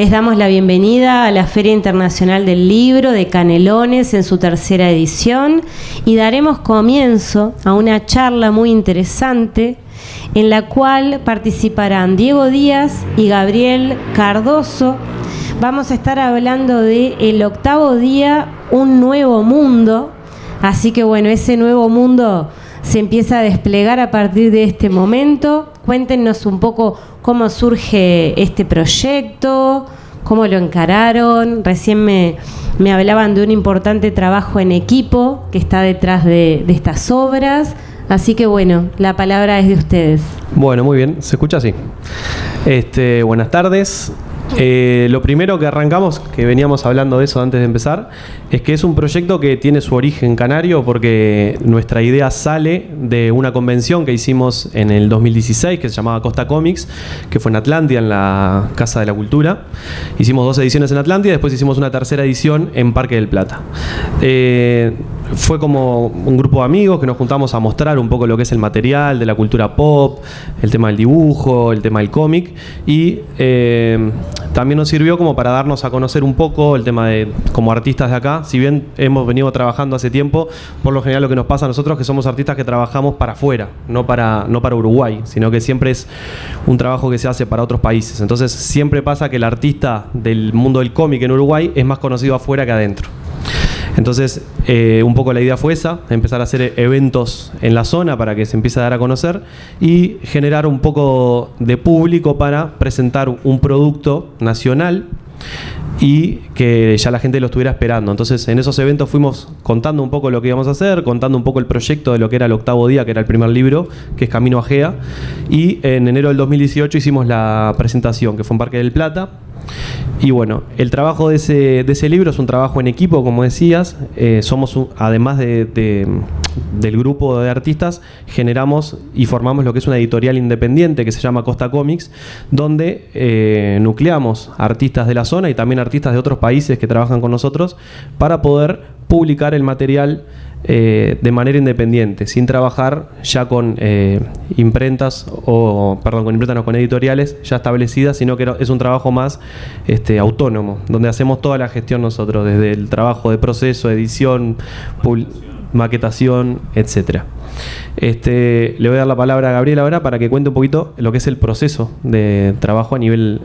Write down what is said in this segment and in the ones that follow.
Les damos la bienvenida a la Feria Internacional del Libro de Canelones en su tercera edición y daremos comienzo a una charla muy interesante en la cual participarán Diego Díaz y Gabriel Cardoso. Vamos a estar hablando de el octavo día, un nuevo mundo. Así que bueno, ese nuevo mundo se empieza a desplegar a partir de este momento. Cuéntenos un poco cómo surge este proyecto, cómo lo encararon. Recién me hablaban de un importante trabajo en equipo que está detrás de estas obras. Así que bueno, la palabra es de ustedes. Bueno, muy bien, ¿se escucha así? Buenas tardes. Lo primero que arrancamos, que veníamos hablando de eso antes de empezar, es que es un proyecto que tiene su origen canario porque nuestra idea sale de una convención que hicimos en el 2016 que se llamaba Costa Comics, que fue en Atlántida, en la Casa de la Cultura. Hicimos 2 ediciones en Atlántida y después hicimos una tercera edición en Parque del Plata. Fue como un grupo de amigos que nos juntamos a mostrar un poco lo que es el material de la cultura pop, el tema del dibujo, el tema del cómic y también nos sirvió como para darnos a conocer un poco el tema de como artistas de acá. Si bien hemos venido trabajando hace tiempo, por lo general lo que nos pasa a nosotros es que somos artistas que trabajamos para afuera, no para Uruguay, sino que siempre es un trabajo que se hace para otros países. Entonces siempre pasa que el artista del mundo del cómic en Uruguay es más conocido afuera que adentro. Entonces, un poco la idea fue esa, empezar a hacer eventos en la zona para que se empiece a dar a conocer y generar un poco de público para presentar un producto nacional y que ya la gente lo estuviera esperando. Entonces, en esos eventos fuimos contando un poco lo que íbamos a hacer, contando un poco el proyecto de lo que era el octavo día, que era el primer libro, que es Camino a Gea. Y en enero del 2018 hicimos la presentación, que fue en Parque del Plata. Y bueno, el trabajo de ese libro es un trabajo en equipo, como decías. Somos, además del grupo de artistas, generamos y formamos lo que es una editorial independiente que se llama Costa Comics, donde nucleamos artistas de la zona y también artistas de otros países que trabajan con nosotros para poder publicar el material de manera independiente, sin trabajar ya con imprentas con editoriales ya establecidas, sino que es un trabajo más autónomo, donde hacemos toda la gestión nosotros, desde el trabajo de proceso, edición, maquetación, etcétera. Le voy a dar la palabra a Gabriel ahora para que cuente un poquito lo que es el proceso de trabajo a nivel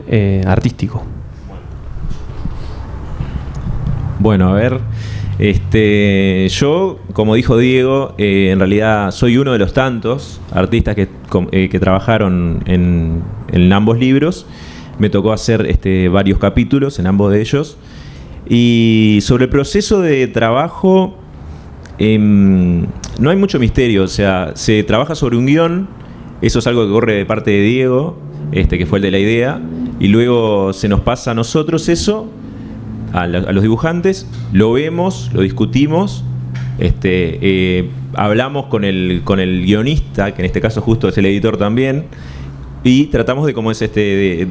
artístico. Bueno, a ver. Yo, como dijo Diego, en realidad soy uno de los tantos artistas que trabajaron en ambos libros. Me tocó hacer varios capítulos en ambos de ellos. Y sobre el proceso de trabajo, no hay mucho misterio. O sea, se trabaja sobre un guión. Eso es algo que corre de parte de Diego, que fue el de la idea. Y luego se nos pasa a nosotros eso, a los dibujantes, lo vemos, lo discutimos, hablamos con el guionista, que en este caso justo es el editor también, y tratamos de cómo es de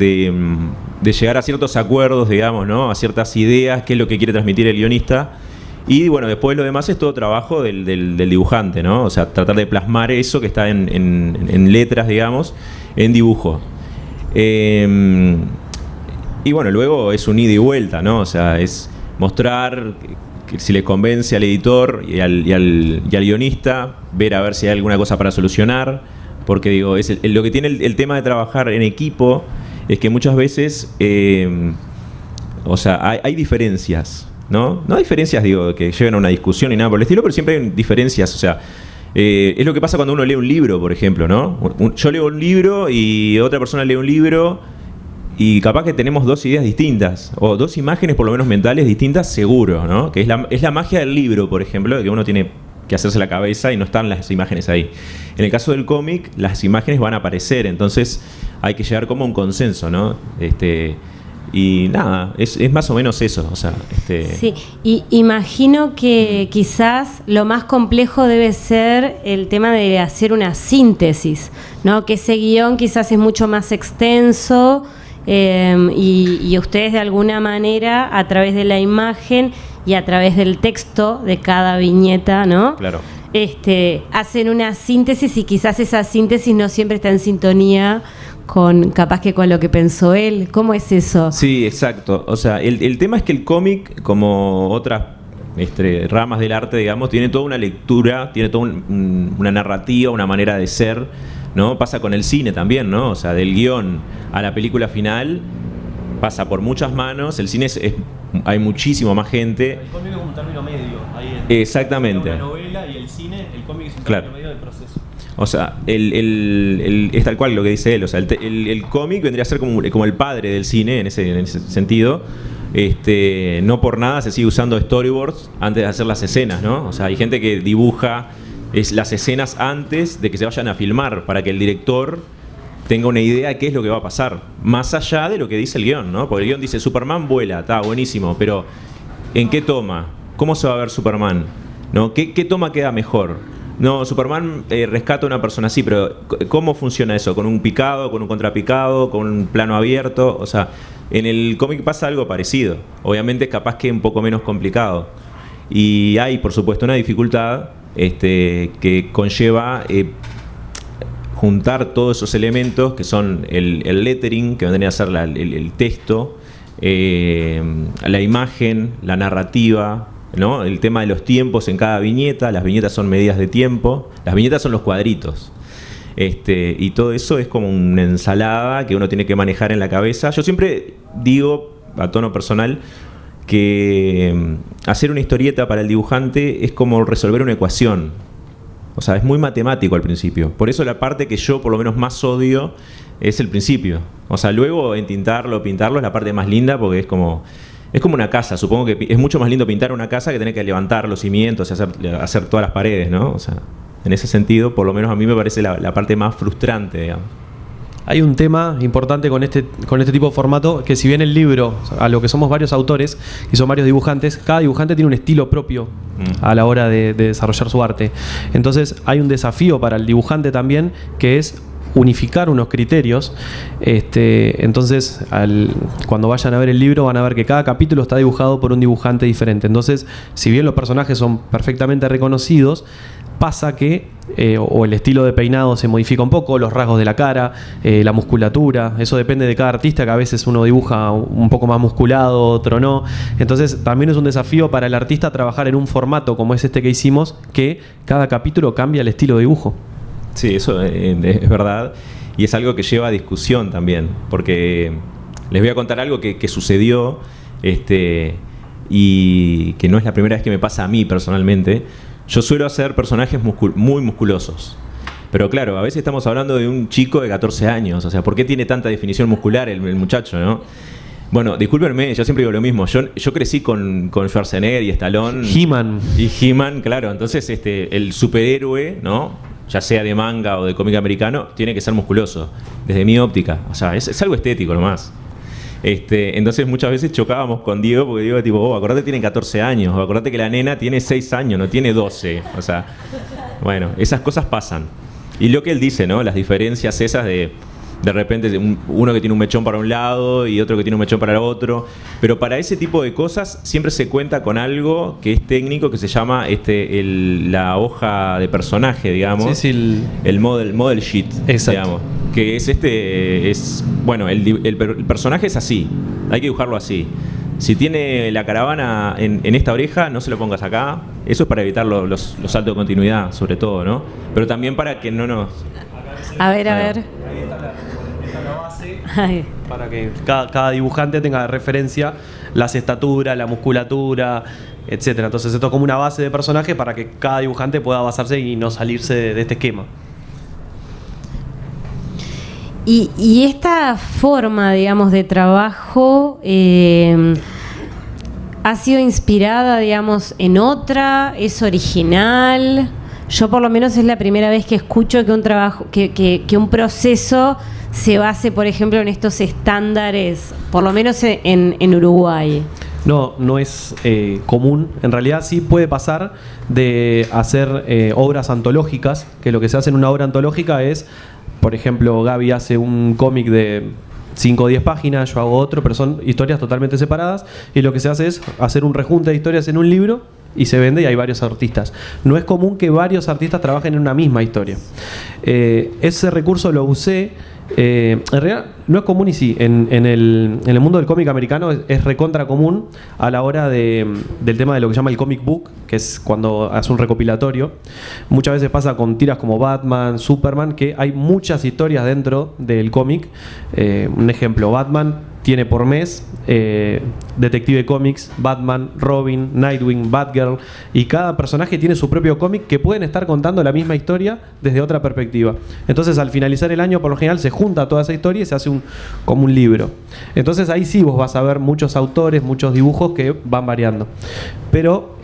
llegar a ciertos acuerdos, digamos, ¿no? A ciertas ideas, qué es lo que quiere transmitir el guionista. Y bueno, después lo demás es todo trabajo del dibujante, ¿no? O sea, tratar de plasmar eso que está en letras, digamos, en dibujo. Y bueno, luego es un ida y vuelta, ¿no? O sea, es mostrar que si le convence al editor y al guionista, ver a ver si hay alguna cosa para solucionar. Porque digo, lo que tiene el tema de trabajar en equipo es que muchas veces, o sea, hay diferencias, ¿no? No diferencias, digo, que lleven a una discusión ni nada por el estilo, pero siempre hay diferencias, o sea, es lo que pasa cuando uno lee un libro, por ejemplo, ¿no? Yo leo un libro y otra persona lee un libro. Y capaz que tenemos 2 ideas distintas, o 2 imágenes por lo menos mentales distintas, seguro, ¿no? Que es la magia del libro, por ejemplo, de que uno tiene que hacerse la cabeza y no están las imágenes ahí. En el caso del cómic, las imágenes van a aparecer, entonces hay que llegar como a un consenso, ¿no? Y nada, es más o menos eso, o sea, Sí, y imagino que quizás lo más complejo debe ser el tema de hacer una síntesis, ¿no? Que ese guión quizás es mucho más extenso. Y ustedes de alguna manera a través de la imagen y a través del texto de cada viñeta, ¿no? Claro. hacen una síntesis y quizás esa síntesis no siempre está en sintonía con capaz que con lo que pensó él. ¿Cómo es eso? Sí, exacto. O sea, el tema es que el cómic, como otras ramas del arte, digamos, tiene toda una lectura, tiene toda una narrativa, una manera de ser, ¿no? Pasa con el cine también, ¿no? O sea, del guión a la película final pasa por muchas manos. El cine hay muchísimo más gente. El cómic es como un término medio. Exactamente. La novela y el cine, el cómic es un término medio del proceso. O sea, es tal cual lo que dice él. O sea, el cómic vendría a ser como el padre del cine en ese sentido. No por nada se sigue usando storyboards antes de hacer las escenas, ¿no? O sea, hay gente que dibuja las escenas antes de que se vayan a filmar para que el director tenga una idea de qué es lo que va a pasar, más allá de lo que dice el guión, ¿no? Porque el guión dice Superman vuela, está buenísimo, pero ¿en qué toma? ¿Cómo se va a ver Superman? ¿No? ¿Qué toma queda mejor? No, Superman rescata a una persona así, pero ¿cómo funciona eso? ¿Con un picado, con un contrapicado, con un plano abierto? O sea, en el cómic pasa algo parecido. Obviamente capaz que un poco menos complicado. Y hay, por supuesto, una dificultad que conlleva juntar todos esos elementos que son el lettering, que vendría a ser el texto, la imagen, la narrativa, ¿no? El tema de los tiempos en cada viñeta. Las viñetas son medidas de tiempo. Las viñetas son los cuadritos. Y todo eso es como una ensalada que uno tiene que manejar en la cabeza. Yo siempre digo, a tono personal, que hacer una historieta para el dibujante es como resolver una ecuación. O sea, es muy matemático al principio. Por eso la parte que yo por lo menos más odio es el principio. O sea, luego entintarlo, pintarlo es la parte más linda porque es como una casa. Supongo que es mucho más lindo pintar una casa que tener que levantar los cimientos y hacer todas las paredes, ¿no? O sea, en ese sentido, por lo menos a mí me parece la parte más frustrante, digamos. Hay un tema importante con este tipo de formato, que si bien el libro, a lo que somos varios autores y son varios dibujantes, cada dibujante tiene un estilo propio a la hora de desarrollar su arte. Entonces hay un desafío para el dibujante también, que es unificar unos criterios. Entonces, cuando vayan a ver el libro van a ver que cada capítulo está dibujado por un dibujante diferente. Entonces, si bien los personajes son perfectamente reconocidos, pasa que o el estilo de peinado se modifica un poco, los rasgos de la cara, la musculatura. Eso depende de cada artista, que a veces uno dibuja un poco más musculado, otro no. Entonces también es un desafío para el artista trabajar en un formato como es este que hicimos, que cada capítulo cambia el estilo de dibujo. Sí, eso es verdad. Y es algo que lleva a discusión también, porque les voy a contar algo que sucedió y que no es la primera vez que me pasa a mí personalmente. Yo suelo hacer personajes muy musculosos. Pero claro, a veces estamos hablando de un chico de 14 años. O sea, ¿por qué tiene tanta definición muscular el muchacho, no? Bueno, discúlpenme, yo siempre digo lo mismo. Yo crecí con Schwarzenegger y Stallone. He-Man. Y He-Man, claro. Entonces, el superhéroe, ¿no? Ya sea de manga o de cómic americano, tiene que ser musculoso. Desde mi óptica. O sea, es algo estético nomás. Entonces muchas veces chocábamos con Diego porque Diego tipo, acordate que tiene 14 años, o acordate que la nena tiene 6 años, no tiene 12. O sea, bueno, esas cosas pasan. Y lo que él dice, ¿no? Las diferencias esas de repente uno que tiene un mechón para un lado y otro que tiene un mechón para el otro. Pero para ese tipo de cosas siempre se cuenta con algo que es técnico, que se llama la hoja de personaje, digamos. Sí, el model sheet, digamos. Que bueno, el personaje es así, hay que dibujarlo así. Si tiene la caravana en esta oreja, no se lo pongas acá. Eso es para evitar los saltos de continuidad, sobre todo, ¿no? Pero también para que no nos... A ver. Ahí está la base, para que cada dibujante tenga de referencia las estaturas, la musculatura, etcétera. Entonces esto es como una base de personaje para que cada dibujante pueda basarse y no salirse de este esquema. Y esta forma, digamos, de trabajo ha sido inspirada, digamos, en otra, es original. Yo por lo menos es la primera vez que escucho que un trabajo, que un proceso se base, por ejemplo, en estos estándares, por lo menos en Uruguay. No es común. En realidad sí puede pasar de hacer obras antológicas, que lo que se hace en una obra antológica es, por ejemplo, Gaby hace un cómic de 5 o 10 páginas, yo hago otro, pero son historias totalmente separadas, y lo que se hace es hacer un rejunte de historias en un libro y se vende y hay varios artistas. No es común que varios artistas trabajen en una misma historia. Ese recurso lo usé. En realidad no es común y sí, en el mundo del cómic americano es recontra común a la hora del tema de lo que se llama el comic book, que es cuando hace un recopilatorio. Muchas veces pasa con tiras como Batman, Superman, que hay muchas historias dentro del cómic. Un ejemplo, Batman tiene por mes Detective Comics, Batman, Robin, Nightwing, Batgirl, y cada personaje tiene su propio cómic que pueden estar contando la misma historia desde otra perspectiva. Entonces al finalizar el año por lo general se junta toda esa historia y se hace como un libro. Entonces ahí sí vos vas a ver muchos autores, muchos dibujos que van variando. Pero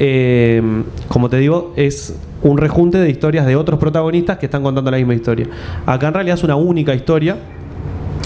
como te digo, es un rejunte de historias de otros protagonistas que están contando la misma historia. Acá en realidad es una única historia.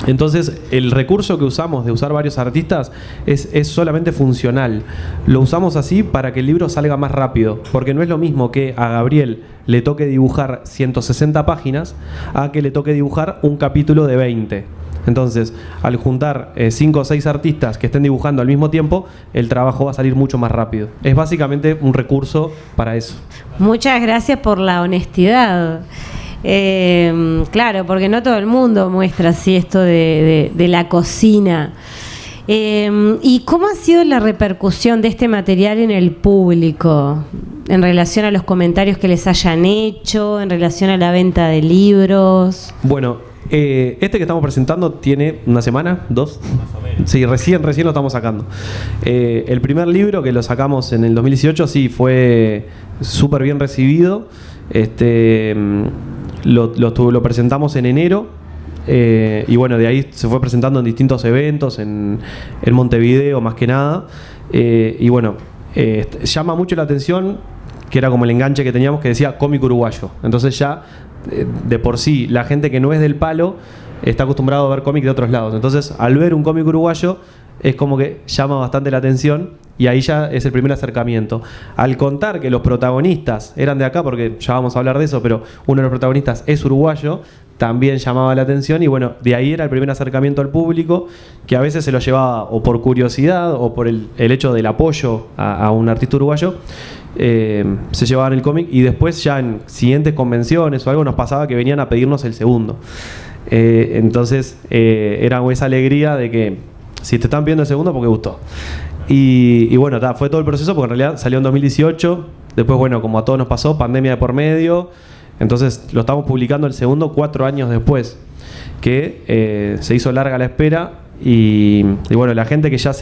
Entonces el recurso que usamos de usar varios artistas es solamente funcional. Lo usamos así para que el libro salga más rápido, porque no es lo mismo que a Gabriel le toque dibujar 160 páginas a que le toque dibujar un capítulo de 20. Entonces, al juntar 5 o 6 artistas que estén dibujando al mismo tiempo, el trabajo va a salir mucho más rápido. Es básicamente un recurso para eso. Muchas gracias por la honestidad. Claro, porque no todo el mundo muestra así esto de la cocina. ¿Y cómo ha sido la repercusión de este material en el público? En relación a los comentarios que les hayan hecho, en relación a la venta de libros. Bueno, este que estamos presentando tiene una semana, 2. Más o menos. Sí, recién lo estamos sacando. El primer libro que lo sacamos en el 2018 sí fue súper bien recibido. Lo presentamos en enero y bueno, de ahí se fue presentando en distintos eventos en Montevideo más que nada, y bueno, llama mucho la atención que era como el enganche que teníamos que decía cómic uruguayo. Entonces ya de por sí la gente que no es del palo está acostumbrado a ver cómic de otros lados. Entonces al ver un cómic uruguayo es como que llama bastante la atención y ahí ya es el primer acercamiento. Al contar que los protagonistas eran de acá, porque ya vamos a hablar de eso, pero uno de los protagonistas es uruguayo, también llamaba la atención y bueno, de ahí era el primer acercamiento al público, que a veces se lo llevaba o por curiosidad o por el hecho del apoyo a un artista uruguayo, se llevaban el cómic y después ya en siguientes convenciones o algo nos pasaba que venían a pedirnos el segundo. Entonces era esa alegría de que si te están pidiendo el segundo porque gustó. Y bueno, fue todo el proceso porque en realidad salió en 2018. Después, bueno, como a todos nos pasó, pandemia de por medio. Entonces lo estamos publicando el segundo 4 años después. Que se hizo larga la espera. Y bueno, la gente que ya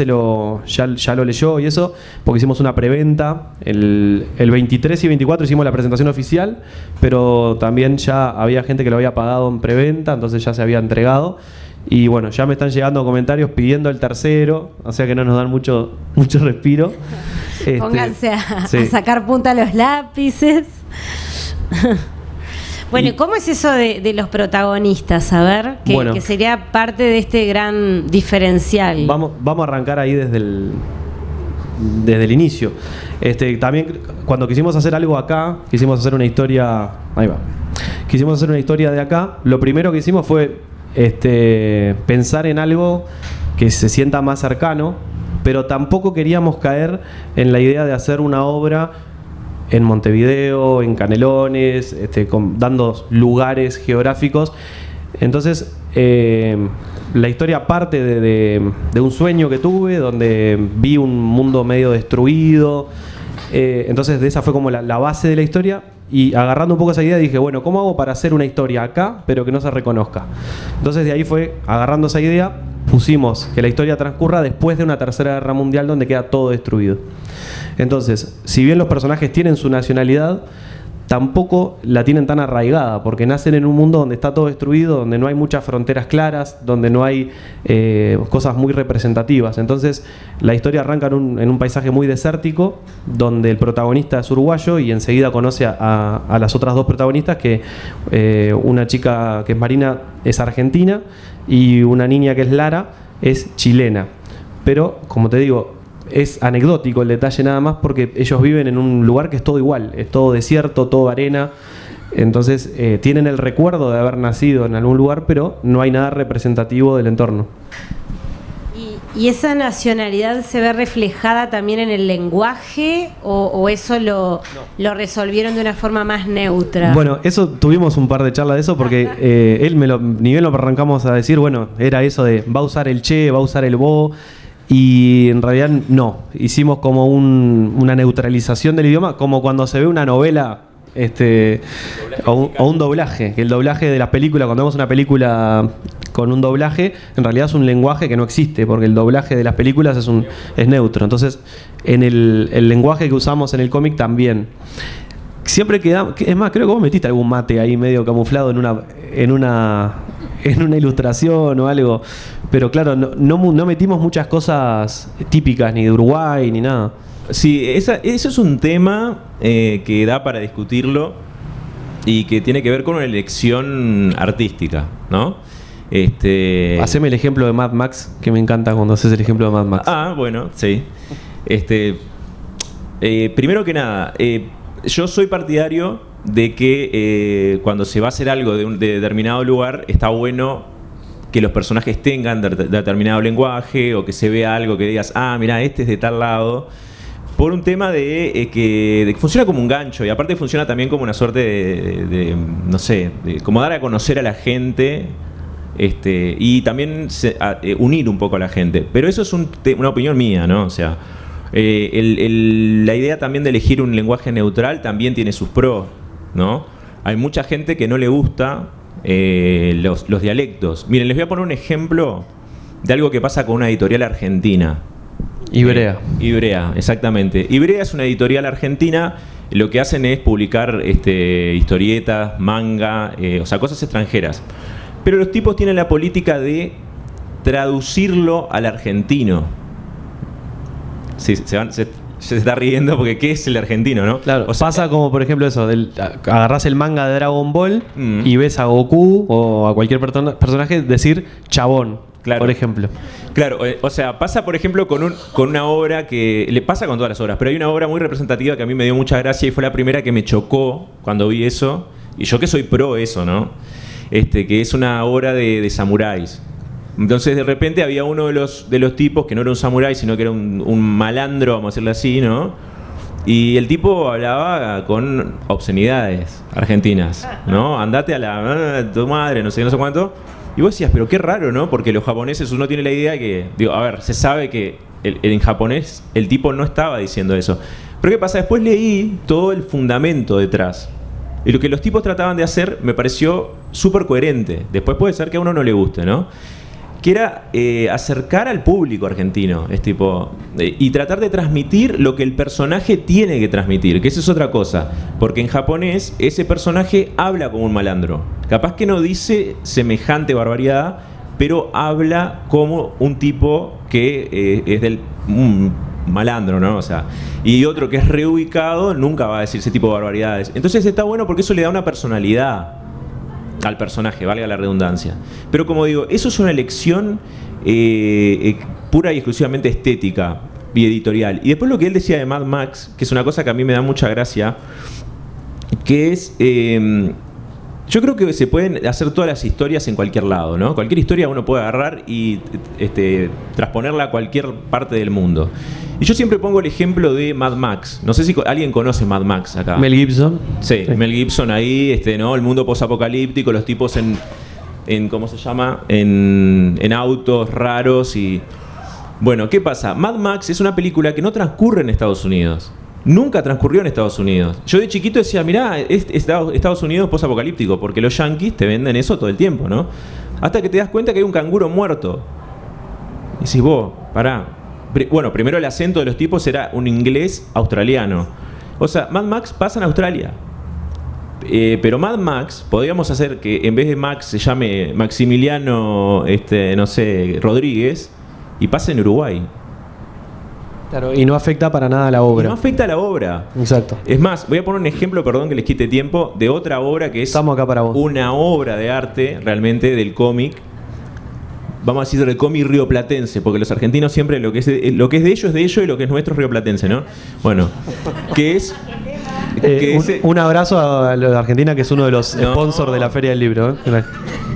lo leyó y eso, porque hicimos una preventa. El 23 y 24 hicimos la presentación oficial. Pero también ya había gente que lo había pagado en preventa. Entonces ya se había entregado. Y bueno, ya me están llegando comentarios pidiendo el tercero, o sea que no nos dan mucho respiro. Pónganse a sacar punta a los lápices. Bueno, ¿y cómo es eso de los protagonistas? A ver, que sería parte de este gran diferencial. Vamos a arrancar ahí desde el inicio. También cuando quisimos hacer algo acá, quisimos hacer una historia. Ahí va. Quisimos hacer una historia de acá. Lo primero que hicimos fue pensar en algo que se sienta más cercano, pero tampoco queríamos caer en la idea de hacer una obra en Montevideo, en Canelones, dando lugares geográficos. Entonces la historia parte de un sueño que tuve, donde vi un mundo medio destruido. Entonces de esa fue como la base de la historia. Y agarrando un poco esa idea dije, bueno, ¿cómo hago para hacer una historia acá, pero que no se reconozca? Entonces de ahí fue, agarrando esa idea, pusimos que la historia transcurra después de una tercera guerra mundial donde queda todo destruido. Entonces, si bien los personajes tienen su nacionalidad, tampoco la tienen tan arraigada, porque nacen en un mundo donde está todo destruido, donde no hay muchas fronteras claras, donde no hay cosas muy representativas. Entonces la historia arranca en un paisaje muy desértico, donde el protagonista es uruguayo y enseguida conoce a las otras dos protagonistas, que una chica que es Marina es argentina y una niña que es Lara es chilena. Pero, como te digo, es anecdótico el detalle nada más porque ellos viven en un lugar que es todo igual, es todo desierto, todo arena. Entonces tienen el recuerdo de haber nacido en algún lugar, pero no hay nada representativo del entorno. ¿Y esa nacionalidad se ve reflejada también en el lenguaje o eso lo resolvieron de una forma más neutra? Bueno, eso tuvimos un par de charlas de eso porque él ni bien lo arrancamos a decir, bueno, era eso de va a usar el che, va a usar el vos, y en realidad no. Hicimos como una neutralización del idioma, como cuando se ve una novela o un doblaje, que el doblaje de las películas, cuando vemos una película con un doblaje, en realidad es un lenguaje que no existe, porque el doblaje de las películas es neutro. Entonces, en el lenguaje que usamos en el cómic también. Siempre queda, es más, creo que vos metiste algún mate ahí medio camuflado en una ilustración o algo, pero claro, no metimos muchas cosas típicas ni de Uruguay ni nada. Sí, eso es un tema que da para discutirlo y que tiene que ver con una elección artística, ¿no? Haceme el ejemplo de Mad Max, que me encanta cuando haces el ejemplo de Mad Max. Ah, bueno, sí. Primero que nada, yo soy partidario de que cuando se va a hacer algo de determinado lugar, está bueno que los personajes tengan determinado lenguaje o que se vea algo que digas, mirá, este es de tal lado. Por un tema de que funciona como un gancho y aparte funciona también como una suerte de no sé, como dar a conocer a la gente. Y también unir un poco a la gente. Pero eso es una opinión mía, ¿no? O sea, la idea también de elegir un lenguaje neutral también tiene sus pros, ¿no? Hay mucha gente que no le gusta los dialectos. Miren, les voy a poner un ejemplo de algo que pasa con una editorial argentina. Ivrea. Ivrea, exactamente. Ivrea es una editorial argentina. Lo que hacen es publicar historietas, manga, o sea, cosas extranjeras. Pero los tipos tienen la política de traducirlo al argentino. Sí, se está riendo porque ¿qué es el argentino, no? Claro, o sea, pasa como por ejemplo eso, agarrás el manga de Dragon Ball y ves a Goku o a cualquier personaje decir chabón, claro, por ejemplo. Claro, o sea, pasa por ejemplo con una obra que le pasa con todas las obras, pero hay una obra muy representativa que a mí me dio mucha gracia y fue la primera que me chocó cuando vi eso, y yo que soy pro eso, ¿no? Que es una obra de samuráis. Entonces de repente había uno de los tipos que no era un samurái, sino que era un malandro, vamos a decirlo así, ¿no? Y el tipo hablaba con obscenidades argentinas, ¿no? Andate a tu madre, no sé cuánto. Y vos decías, pero qué raro, ¿no? Porque los japoneses, uno tiene la idea que, a ver, se sabe que en japonés el tipo no estaba diciendo eso. Pero ¿qué pasa? Después leí todo el fundamento detrás. Y lo que los tipos trataban de hacer me pareció súper coherente. Después puede ser que a uno no le guste, ¿no? Que era acercar al público argentino, y tratar de transmitir lo que el personaje tiene que transmitir, que esa es otra cosa. Porque en japonés ese personaje habla como un malandro. Capaz que no dice semejante barbaridad, pero habla como un tipo que es del... malandro, ¿no? O sea, y otro que es reubicado nunca va a decir ese tipo de barbaridades. Entonces está bueno porque eso le da una personalidad al personaje, valga la redundancia. Pero como digo, eso es una elección pura y exclusivamente estética y editorial. Y después lo que él decía de Mad Max, que es una cosa que a mí me da mucha gracia, que es... yo creo que se pueden hacer todas las historias en cualquier lado, ¿no? Cualquier historia uno puede agarrar y transponerla a cualquier parte del mundo. Y yo siempre pongo el ejemplo de Mad Max. No sé si alguien conoce Mad Max acá. Mel Gibson. Sí, Mel Gibson ahí, ¿no? El mundo posapocalíptico, los tipos en ¿cómo se llama? En autos raros y... Bueno, ¿qué pasa? Mad Max es una película que no transcurre en Estados Unidos. Nunca transcurrió en Estados Unidos. Yo de chiquito decía, mirá, Estados Unidos posapocalíptico, porque los yanquis te venden eso todo el tiempo, ¿no? Hasta que te das cuenta que hay un canguro muerto. Y decís, vos, pará. Bueno, primero el acento de los tipos era un inglés australiano. O sea, Mad Max pasa en Australia. Pero Mad Max, podríamos hacer que en vez de Max se llame Maximiliano, no sé, Rodríguez, y pase en Uruguay. Claro, y no afecta para nada a la obra. Y no afecta a la obra. Exacto. Es más, voy a poner un ejemplo, perdón que les quite tiempo, de otra obra que es... Estamos acá para vos. Una obra de arte, realmente, del cómic. Vamos a decir del cómic rioplatense, porque los argentinos siempre lo que es de ellos es de ellos y lo que es nuestro es rioplatense, ¿no? Bueno, que es... un abrazo a la Argentina, que es uno de los sponsors de la Feria del Libro, ¿eh?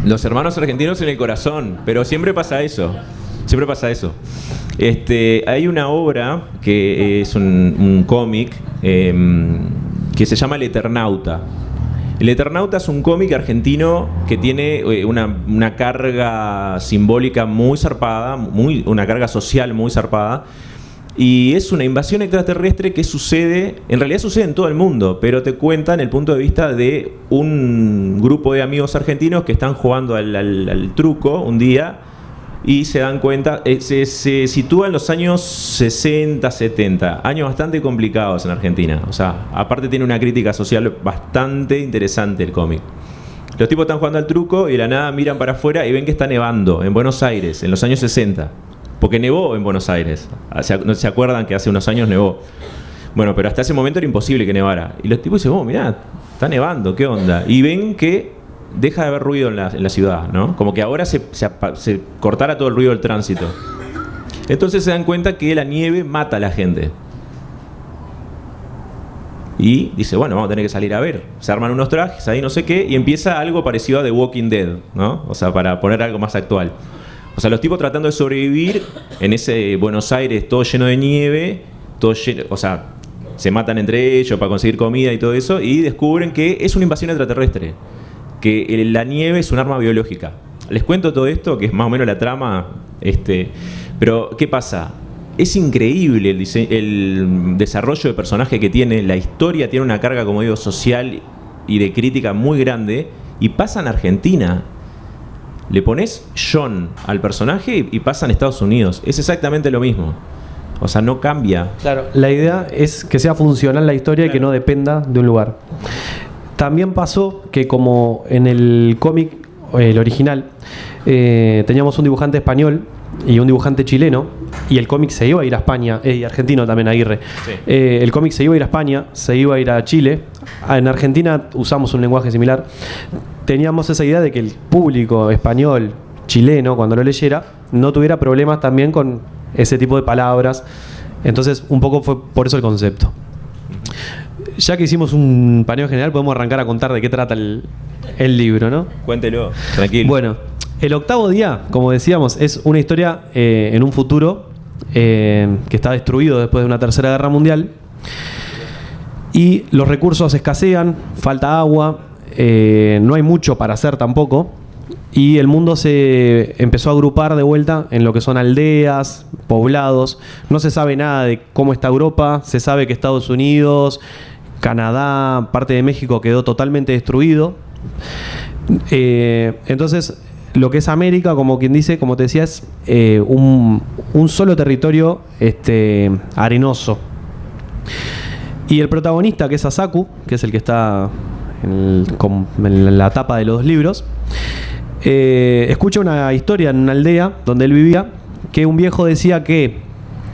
Los hermanos argentinos en el corazón, pero siempre pasa eso. Siempre pasa eso. Hay una obra que es un cómic que se llama El Eternauta. El Eternauta es un cómic argentino que tiene una carga simbólica muy zarpada, una carga social muy zarpada. Y es una invasión extraterrestre que en realidad sucede en todo el mundo, pero te cuentan el punto de vista de un grupo de amigos argentinos que están jugando al truco un día y se dan cuenta, se sitúa en los años 60, 70, años bastante complicados en Argentina. O sea, aparte tiene una crítica social bastante interesante el cómic. Los tipos están jugando al truco y de la nada miran para afuera y ven que está nevando en Buenos Aires, en los años 60. Porque nevó en Buenos Aires. ¿No se acuerdan que hace unos años nevó? Bueno, pero hasta ese momento era imposible que nevara. Y los tipos dicen, mirá, está nevando, ¿qué onda? Y ven que deja de haber ruido en la ciudad, ¿no? Como que ahora se cortara todo el ruido del tránsito. Entonces se dan cuenta que la nieve mata a la gente. Y dice, bueno, vamos a tener que salir a ver. Se arman unos trajes ahí, no sé qué, y empieza algo parecido a The Walking Dead, ¿no? O sea, para poner algo más actual. O sea, los tipos tratando de sobrevivir en ese Buenos Aires todo lleno de nieve, o sea, se matan entre ellos para conseguir comida y todo eso, y descubren que es una invasión extraterrestre, que la nieve es un arma biológica. Les cuento todo esto, que es más o menos la trama, pero ¿qué pasa? Es increíble el desarrollo de personaje que tiene, la historia tiene una carga, como digo, social y de crítica muy grande, y pasa en Argentina. Le pones John al personaje y pasa en Estados Unidos. Es exactamente lo mismo. O sea, no cambia. Claro, la idea es que sea funcional la historia y que no dependa de un lugar. También pasó que como en el cómic, el original, teníamos un dibujante español y un dibujante chileno, y el cómic se iba a ir a España, y argentino también, Aguirre. Sí. El cómic se iba a ir a España, se iba a ir a Chile. En Argentina usamos un lenguaje similar. Teníamos esa idea de que el público español, chileno, cuando lo leyera, no tuviera problemas también con ese tipo de palabras. Entonces, un poco fue por eso el concepto. Ya que hicimos un paneo general, podemos arrancar a contar de qué trata el libro, ¿no? Cuéntelo, tranquilo. Bueno, El octavo día, como decíamos, es una historia en un futuro que está destruido después de una tercera guerra mundial. Y los recursos escasean, falta agua, no hay mucho para hacer tampoco. Y el mundo se empezó a agrupar de vuelta en lo que son aldeas, poblados. No se sabe nada de cómo está Europa. Se sabe que Estados Unidos, Canadá, parte de México quedó totalmente destruido. Entonces, lo que es América, como quien dice, como te decía, es un solo territorio arenoso. Y el protagonista, que es Asaku, que es el que está en la tapa de los dos libros, escucha una historia en una aldea donde él vivía, que un viejo decía que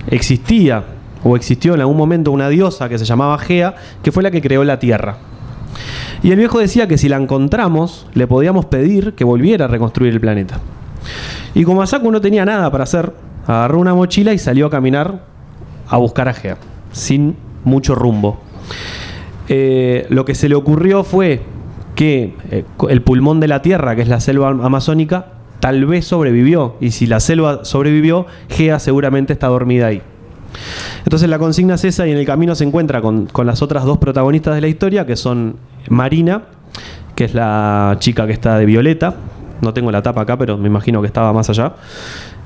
existía o existió en algún momento una diosa que se llamaba Gea, que fue la que creó la tierra. Y el viejo decía que si la encontramos, le podíamos pedir que volviera a reconstruir el planeta. Y como Asaku no tenía nada para hacer, agarró una mochila y salió a caminar a buscar a Gea, sin mucho rumbo. Lo que se le ocurrió fue que el pulmón de la tierra, que es la selva amazónica, tal vez sobrevivió. Y si la selva sobrevivió, Gea seguramente está dormida ahí. Entonces la consigna es esa, y en el camino se encuentra con las otras dos protagonistas de la historia, que son Marina, que es la chica que está de violeta. No tengo la tapa acá, pero me imagino que estaba más allá.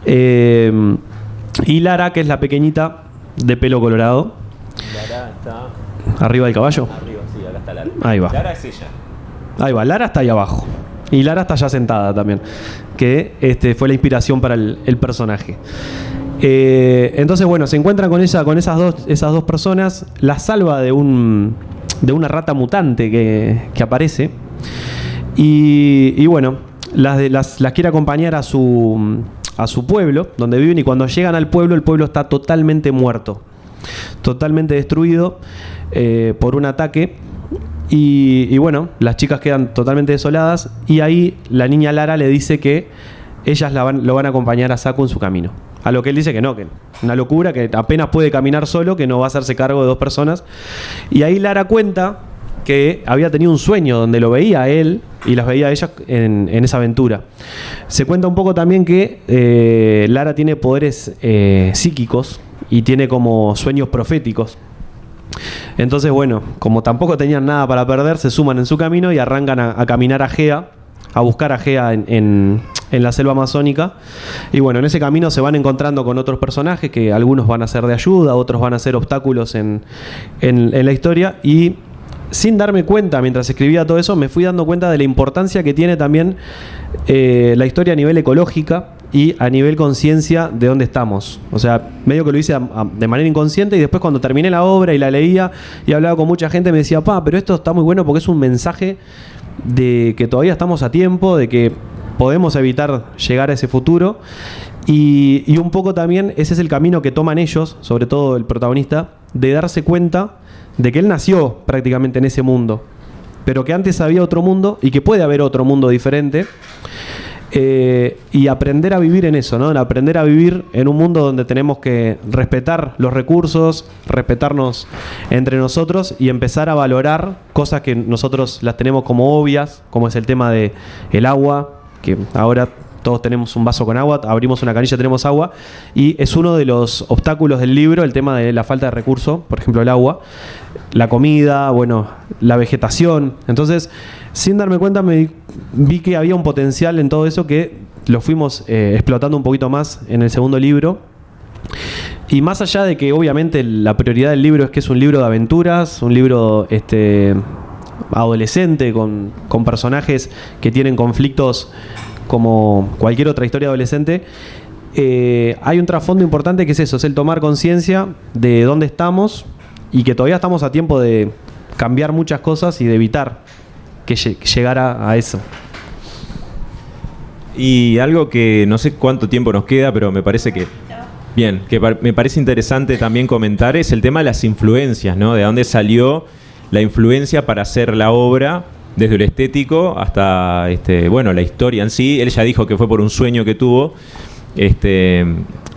Y Lara, que es la pequeñita de pelo colorado. Lara está... ¿Arriba del caballo? Arriba, sí, acá está Lara. Ahí va. Lara es ella. Ahí va, Lara está ahí abajo. Y Lara está ya sentada también, que fue la inspiración para el personaje. Entonces, bueno, se encuentran con esas dos personas. La salva de una rata mutante que aparece. Y bueno, las quiere acompañar a su pueblo, donde viven. Y cuando llegan al pueblo, el pueblo está totalmente muerto, totalmente destruido por un ataque. Y bueno, las chicas quedan totalmente desoladas. Y ahí la niña Lara le dice que ellas lo van a acompañar a Saku en su camino. A lo que él dice que no, que una locura, que apenas puede caminar solo, que no va a hacerse cargo de dos personas. Y ahí Lara cuenta que había tenido un sueño donde lo veía a él y las veía a ellas en esa aventura. Se cuenta un poco también que Lara tiene poderes psíquicos y tiene como sueños proféticos. Entonces, bueno, como tampoco tenían nada para perder, se suman en su camino y arrancan a caminar a Gea, a buscar a Gea en la selva amazónica. Y bueno, en ese camino se van encontrando con otros personajes que algunos van a ser de ayuda, otros van a ser obstáculos en la historia. Y sin darme cuenta, mientras escribía todo eso, me fui dando cuenta de la importancia que tiene también la historia a nivel ecológica y a nivel conciencia de dónde estamos. O sea, medio que lo hice de manera inconsciente, y después cuando terminé la obra y la leía y hablaba con mucha gente, me decía, pero esto está muy bueno porque es un mensaje de que todavía estamos a tiempo, de que podemos evitar llegar a ese futuro. Y un poco también ese es el camino que toman ellos, sobre todo el protagonista, de darse cuenta de que él nació prácticamente en ese mundo, pero que antes había otro mundo y que puede haber otro mundo diferente. Y aprender a vivir en eso, ¿no? Aprender a vivir en un mundo donde tenemos que respetar los recursos, respetarnos entre nosotros y empezar a valorar cosas que nosotros las tenemos como obvias, como es el tema de el agua, que ahora todos tenemos un vaso con agua, abrimos una canilla, tenemos agua, y es uno de los obstáculos del libro, el tema de la falta de recursos, por ejemplo el agua, la comida, bueno, la vegetación. Entonces, sin darme cuenta, me vi que había un potencial en todo eso que lo fuimos explotando un poquito más en el segundo libro. Y más allá de que obviamente la prioridad del libro es que es un libro de aventuras, un libro adolescente con personajes que tienen conflictos como cualquier otra historia adolescente, hay un trasfondo importante que es eso, es el tomar conciencia de dónde estamos y que todavía estamos a tiempo de cambiar muchas cosas y de evitar que llegara a eso. Y algo que no sé cuánto tiempo nos queda, pero me parece que me parece interesante también comentar es el tema de las influencias, ¿no? De dónde salió la influencia para hacer la obra, desde lo estético hasta la historia en sí. Él ya dijo que fue por un sueño que tuvo,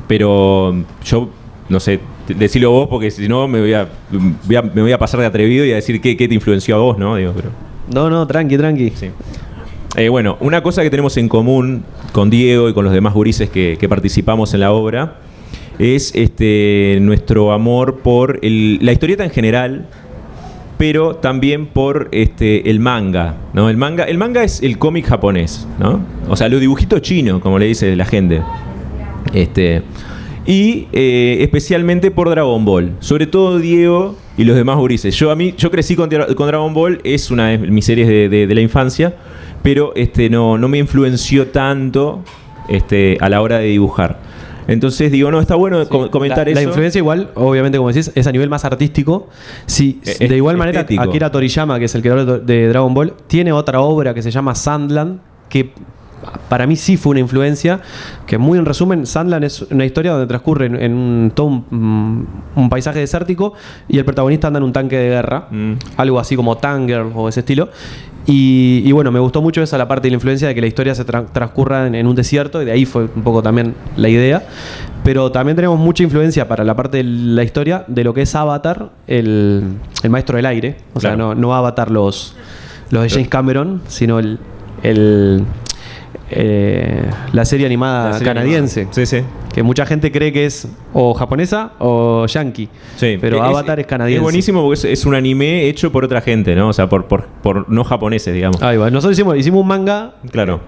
pero yo no sé, decilo vos, porque si no me voy a pasar de atrevido y a decir qué te influenció a vos, ¿no? No, tranqui. Sí. Bueno, una cosa que tenemos en común con Diego y con los demás gurises que participamos en la obra es nuestro amor por la historieta en general, pero también por el manga, ¿no? El manga es el cómic japonés, ¿no? O sea, los dibujitos chinos, como le dice la gente. Y especialmente por Dragon Ball. Sobre todo Diego y los demás gurises. Yo crecí con Dragon Ball, es una de mis series de la infancia, pero no me influenció tanto a la hora de dibujar. Entonces digo, está bueno comentar eso. La influencia igual, obviamente, como decís, es a nivel más artístico. Sí, de igual manera, Akira Toriyama, que es el creador de Dragon Ball, tiene otra obra que se llama Sandland, que para mí sí fue una influencia, que muy en resumen, Sandland es una historia donde transcurre en todo un paisaje desértico y el protagonista anda en un tanque de guerra, algo así como Tangirl o ese estilo. Y bueno, me gustó mucho esa la parte de la influencia de que la historia se transcurra en un desierto, y de ahí fue un poco también la idea. Pero también tenemos mucha influencia para la parte de la historia de lo que es Avatar, el maestro del aire. O sea, no Avatar los de James Cameron, sino la serie animada canadiense. Sí. Que mucha gente cree que es o japonesa o yankee. Sí, pero Avatar es canadiense. Es buenísimo porque es un anime hecho por otra gente, ¿no? O sea, por no japoneses, digamos. Ahí va. Nosotros hicimos un manga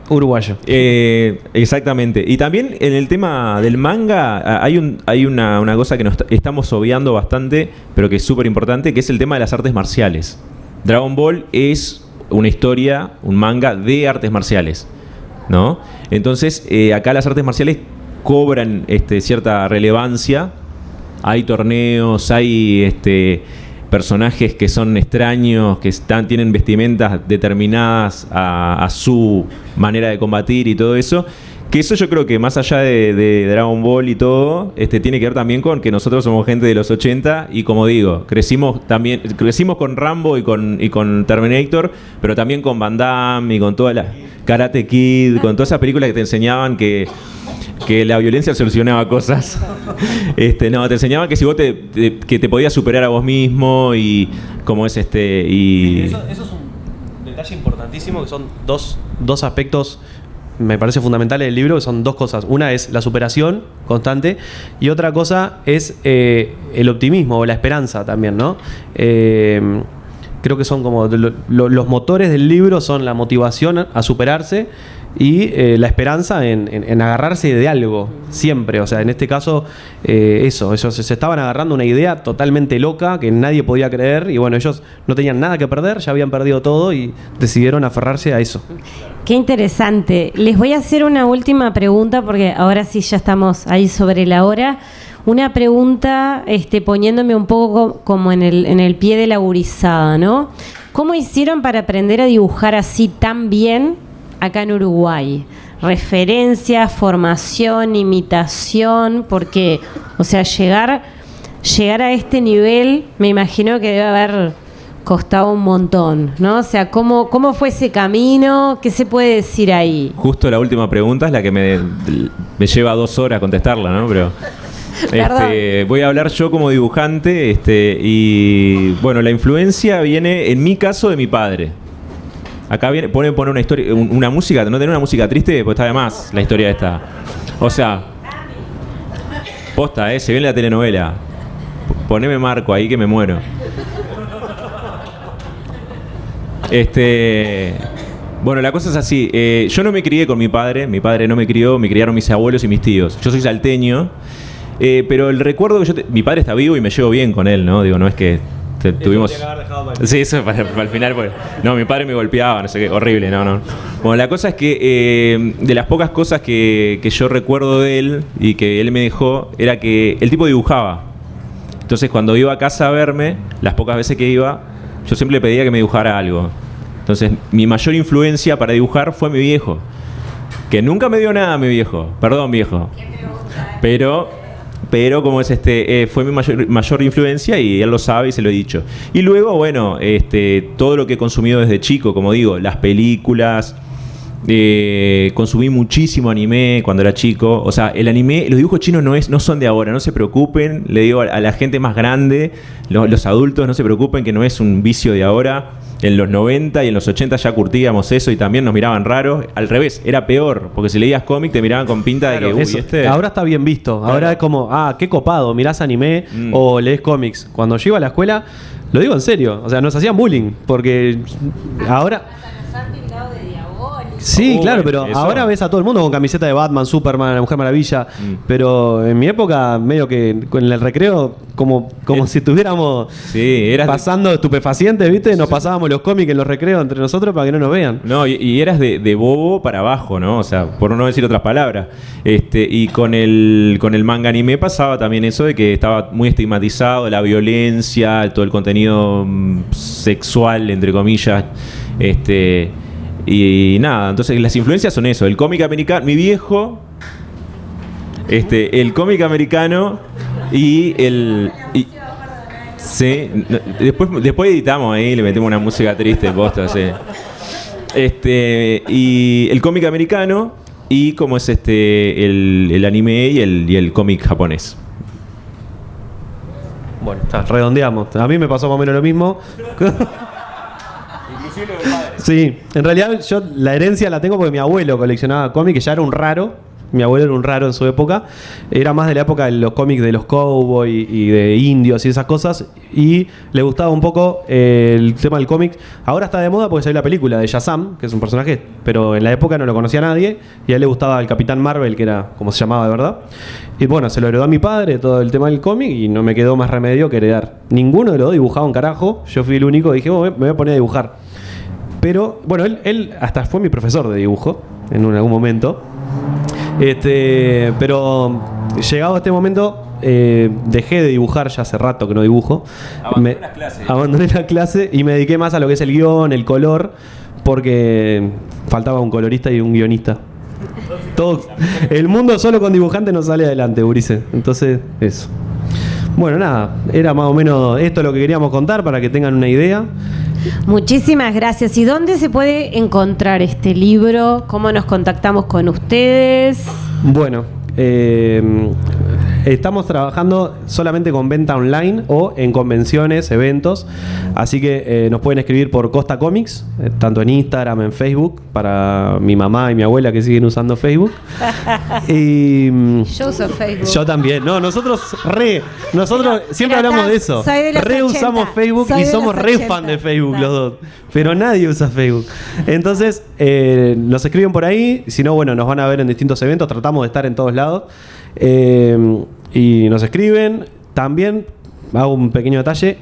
uruguayo. Exactamente. Y también en el tema del manga hay una cosa que nos estamos obviando bastante, pero que es súper importante, que es el tema de las artes marciales. Dragon Ball es una historia, un manga de artes marciales, ¿no? Entonces, acá las artes marciales cobran cierta relevancia. Hay torneos, hay personajes que son extraños, que tienen vestimentas determinadas a su manera de combatir y todo eso. Que eso yo creo que más allá de Dragon Ball y todo, tiene que ver también con que nosotros somos gente de los 80 y, como digo, crecimos con Rambo y con Terminator, pero también con Van Damme y con toda la Karate Kid, con todas esas películas que te enseñaban que que la violencia solucionaba cosas. No, te enseñaban que si vos que te podías superar a vos mismo y cómo es y eso es un detalle importantísimo, que son dos aspectos, me parece fundamentales del libro, que son dos cosas. Una es la superación constante y otra cosa es el optimismo o la esperanza también, ¿no? Creo que son como los motores del libro, son la motivación a superarse y la esperanza en agarrarse de algo siempre. O sea, en este caso ellos se estaban agarrando una idea totalmente loca que nadie podía creer y bueno, ellos no tenían nada que perder, ya habían perdido todo y decidieron aferrarse a eso. Qué interesante. Les voy a hacer una última pregunta porque ahora sí ya estamos ahí sobre la hora. Una pregunta poniéndome un poco como en el pie de la gurizada, ¿no? ¿Cómo hicieron para aprender a dibujar así tan bien acá en Uruguay? Referencias, formación, imitación, porque, o sea, llegar a este nivel me imagino que debe haber costado un montón, ¿no? O sea, ¿cómo fue ese camino? ¿Qué se puede decir ahí? Justo la última pregunta es la que me lleva 2 horas contestarla, ¿no? Pero voy a hablar yo como dibujante y bueno, la influencia viene, en mi caso, de mi padre. Acá viene, pone una historia, una música, no tener una música triste, pues está de más la historia esta. O sea, posta, se viene la telenovela. Poneme Marco ahí que me muero. Bueno, la cosa es así. Yo no me crié con mi padre no me crió, me criaron mis abuelos y mis tíos. Yo soy salteño, pero el recuerdo que mi padre está vivo y me llevo bien con él, ¿no? Digo, no es que tuvimos... Sí, eso para el final, pues... No, mi padre me golpeaba, no sé qué, horrible, no. Bueno, la cosa es que de las pocas cosas que yo recuerdo de él y que él me dejó, era que el tipo dibujaba. Entonces, cuando iba a casa a verme, las pocas veces que iba, yo siempre le pedía que me dibujara algo. Entonces, mi mayor influencia para dibujar fue mi viejo. Que nunca me dio nada, mi viejo. Perdón, viejo. Pero como es fue mi mayor influencia y él lo sabe y se lo he dicho. Y luego, bueno, todo lo que he consumido desde chico, como digo, las películas, consumí muchísimo anime cuando era chico. O sea, el anime, los dibujos chinos no son de ahora, no se preocupen. Le digo a la gente más grande, los adultos, no se preocupen que no es un vicio de ahora. En los 90 y en los 80 ya curtíamos eso y también nos miraban raros. Al revés, era peor, porque si leías cómic te miraban con pinta claro, de que... Ahora está bien visto. Ahora claro. Es como, qué copado, mirás anime o lees cómics. Cuando yo iba a la escuela, lo digo en serio, o sea, nos hacían bullying, porque ahora... Sí, claro, pero eso. Ahora ves a todo el mundo con camiseta de Batman, Superman, la Mujer Maravilla. Pero en mi época, medio que en el recreo, como si estuviéramos pasando estupefacientes, ¿viste? Nos pasábamos los cómics en los recreos entre nosotros para que no nos vean. No, y eras de bobo para abajo, ¿no? O sea, por no decir otras palabras. Y con el manga anime pasaba también eso de que estaba muy estigmatizado, la violencia, todo el contenido sexual, entre comillas. Y nada, entonces las influencias son eso, el cómic americano, mi viejo, el cómic americano sí, después editamos ahí, le metemos una música triste, posta, sí. Y el cómic americano y como es el anime y el cómic japonés. Bueno, redondeamos. A mí me pasó más o menos lo mismo. Sí, en realidad yo la herencia la tengo porque mi abuelo coleccionaba cómics, que ya era un raro. Mi abuelo era un raro en su época. Era más de la época de los cómics de los cowboys y de indios y esas cosas. Y le gustaba un poco el tema del cómic. Ahora está de moda porque salió la película de Shazam, que es un personaje, pero en la época no lo conocía nadie. Y a él le gustaba el Capitán Marvel, que era como se llamaba de verdad. Y bueno, se lo heredó a mi padre todo el tema del cómic y no me quedó más remedio que heredar. Ninguno de los dos dibujaba un carajo. Yo fui el único que dije, me voy a poner a dibujar. Pero, bueno, él hasta fue mi profesor de dibujo en algún momento. Pero llegado a este momento dejé de dibujar, ya hace rato que no dibujo. Abandoné la clase y me dediqué más a lo que es el guión, el color, porque faltaba un colorista y un guionista. El mundo solo con dibujantes no sale adelante, Ulises. Entonces, eso. Bueno, nada, era más o menos esto lo que queríamos contar para que tengan una idea. Muchísimas gracias. ¿Y dónde se puede encontrar este libro? ¿Cómo nos contactamos con ustedes? Bueno, Estamos trabajando solamente con venta online o en convenciones, eventos. Así que nos pueden escribir por Costa Comics, tanto en Instagram, en Facebook, para mi mamá y mi abuela que siguen usando Facebook. Y yo uso Facebook. Yo también. No, nosotros siempre hablamos de eso. Usamos Facebook y somos re fan de Facebook los dos. Pero nadie usa Facebook. Entonces, nos escriben por ahí. Si no, bueno, nos van a ver en distintos eventos. Tratamos de estar en todos lados. Y nos escriben. También hago un pequeño detalle.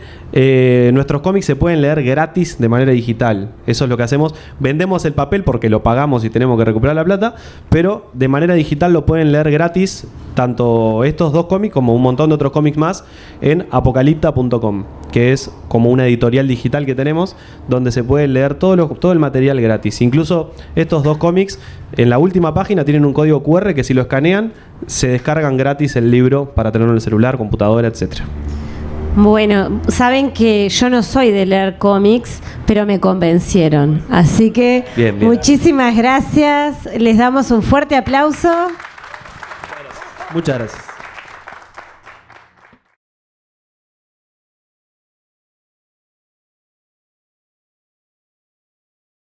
Nuestros cómics se pueden leer gratis de manera digital. Eso es lo que hacemos. Vendemos el papel porque lo pagamos y tenemos que recuperar la plata, pero de manera digital lo pueden leer gratis, tanto estos dos cómics como un montón de otros cómics más, en apocalipta.com, que es como una editorial digital que tenemos, donde se puede leer todo el material gratis. Incluso estos dos cómics, en la última página tienen un código QR que si lo escanean, se descargan gratis el libro para tenerlo en el celular, computadora, etcétera. Bueno, saben que yo no soy de leer cómics, pero me convencieron. Así que bien. Muchísimas gracias. Les damos un fuerte aplauso. Muchas gracias.